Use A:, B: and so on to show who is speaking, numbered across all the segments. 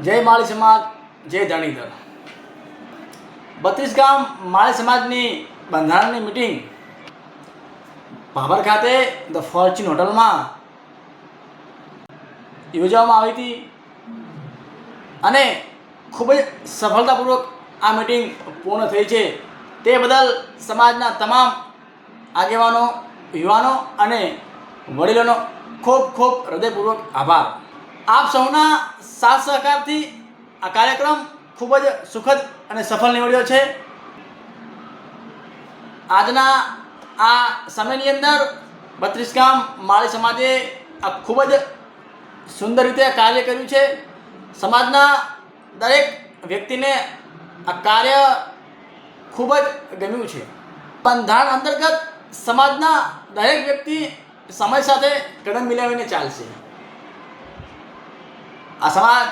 A: જય માળી સમાજ, જય ધણીધર. 32 ગામ માળી સમાજની બંધારણની મિટિંગ ભાભર ખાતે ધ ફોર્ચ્યુન હોટલમાં યોજવામાં આવી હતી અને ખૂબ જ સફળતાપૂર્વક આ મિટિંગ પૂર્ણ થઈ છે. તે બદલ સમાજના તમામ આગેવાનો, યુવાનો અને વડીલોનો ખૂબ ખૂબ હૃદયપૂર્વક આભાર. આપ સૌના સાથ સહકારથી આ કાર્યક્રમ ખૂબ જ સુખદ અને સફળ નીવડ્યો છે. આજના આ સમયની અંદર 32 ગામ માળી સમાજે આ ખૂબ જ સુંદર રીતે કાર્ય કર્યું છે. સમાજના દરેક વ્યક્તિને આ કાર્ય ખૂબ જ ગમ્યું છે. બંધારણ અંતર્ગત સમાજના દરેક વ્યક્તિ સમય સાથે કદમ મિલાવીને ચાલશે. આ સમાજ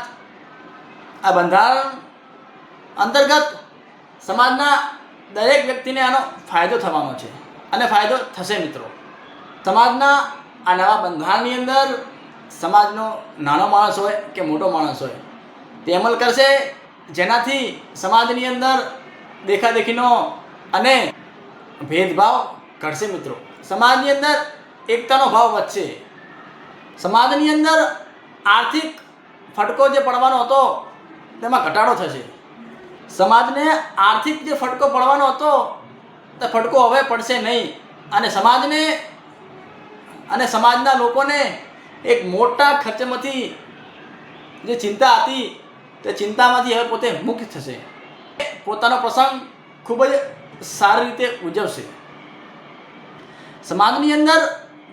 A: આ બંધારણ અંતર્ગત સમાજના દરેક વ્યક્તિને આનો ફાયદો થવાનો છે અને ફાયદો થશે. મિત્રો, સમાજના આ નવા બંધારણની અંદર સમાજનો નાનો માણસ હોય કે મોટો માણસ હોય તે અમલ કરશે, જેનાથી સમાજની અંદર દેખાદેખીનો અને ભેદભાવ ઘટશે. મિત્રો, સમાજની અંદર એકતાનો ભાવ વધશે. સમાજની અંદર આર્થિક ફટકો જે પડવાનો હતો તેમાં ઘટાડો થશે. સમાજને આર્થિક જે ફટકો પડવાનો હતો તે ફટકો હવે પડશે નહીં અને સમાજને અને સમાજના લોકોને એક મોટા ખર્ચમાંથી જે ચિંતા હતી તે ચિંતામાંથી હવે પોતે મુક્ત થશે. પોતાનો પ્રસંગ ખૂબ જ સારી રીતે ઉજવશે. સમાજની અંદર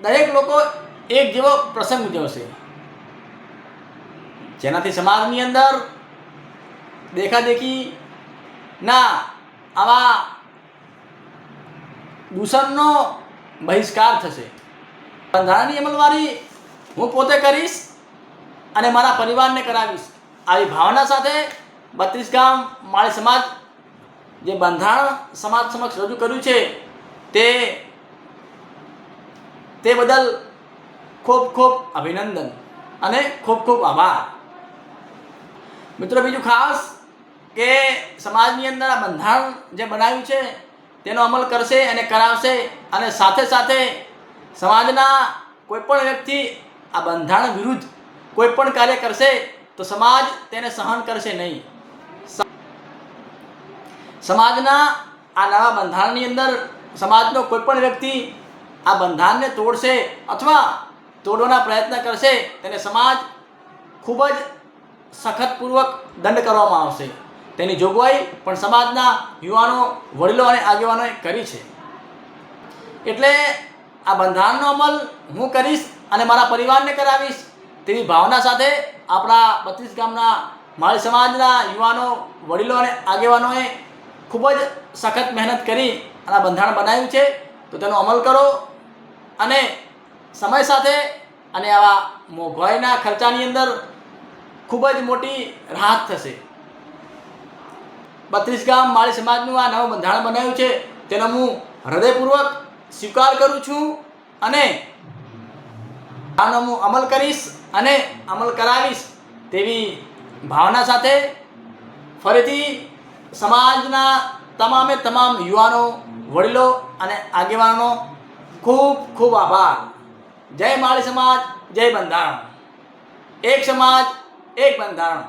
A: દરેક લોકો એક જેવો પ્રસંગ ઉજવશે, જેનાથી સમાજની અંદર દેખાદેખીના આવા દૂષણનો બહિષ્કાર થશે. બંધારણની અમલવારી હું પોતે કરીશ અને મારા પરિવારને કરાવીશ, આવી ભાવના સાથે 32 ગામ માળી સમાજ જે બંધારણ સમાજ સમક્ષ રજૂ કર્યું છે તે બદલ ખૂબ ખૂબ અભિનંદન અને ખૂબ ખૂબ આભાર. મિત્રો, બીજું ખાસ કે સમાજની અંદર આ બંધારણ જે બનાવ્યું છે તેનો અમલ કરશે અને કરાવશે અને સાથે સાથે સમાજના કોઈપણ વ્યક્તિ આ બંધારણ વિરુદ્ધ કોઈ પણ કાર્ય કરશે તો સમાજ તેને સહન કરશે નહીં. સમાજના આ નવા બંધારણની અંદર સમાજનો કોઈ પણ વ્યક્તિ આ બંધારણને તોડશે અથવા તોડવાના પ્રયત્ન કરશે તેને સમાજ ખૂબ જ સખતપૂર્વક દંડ કરવામાં આવશે. તેની જોગવાઈ પણ સમાજના યુવાનો, વડીલો અને આગેવાનોએ કરી છે. એટલે આ બંધારણનો અમલ હું કરીશ અને મારા પરિવારને કરાવીશ તેવી ભાવના સાથે આપણા 32 ગામના માળી સમાજના યુવાનો, વડીલો અને આગેવાનોએ ખૂબ જ સખત મહેનત કરી અને આ બંધારણ બનાવ્યું છે. તો તેનો અમલ કરો અને સમય સાથે અને આવા મોંઘવારીના ખર્ચાની અંદર ખૂબ જ મોટી રાહત થશે. 32 ગામ માળી સમાજનું આ નવું બંધારણ બનાવ્યું છે તેનો હું હૃદયપૂર્વક સ્વીકાર કરું છું અને આનો હું અમલ કરીશ અને અમલ કરાવીશ તેવી ભાવના સાથે ફરીથી સમાજના તમામે તમામ યુવાનો, વડીલો અને આગેવાનોનો ખૂબ ખૂબ આભાર. જય માળી સમાજ, જય બંધારણ. એક સમાજ, એક બંધારણ.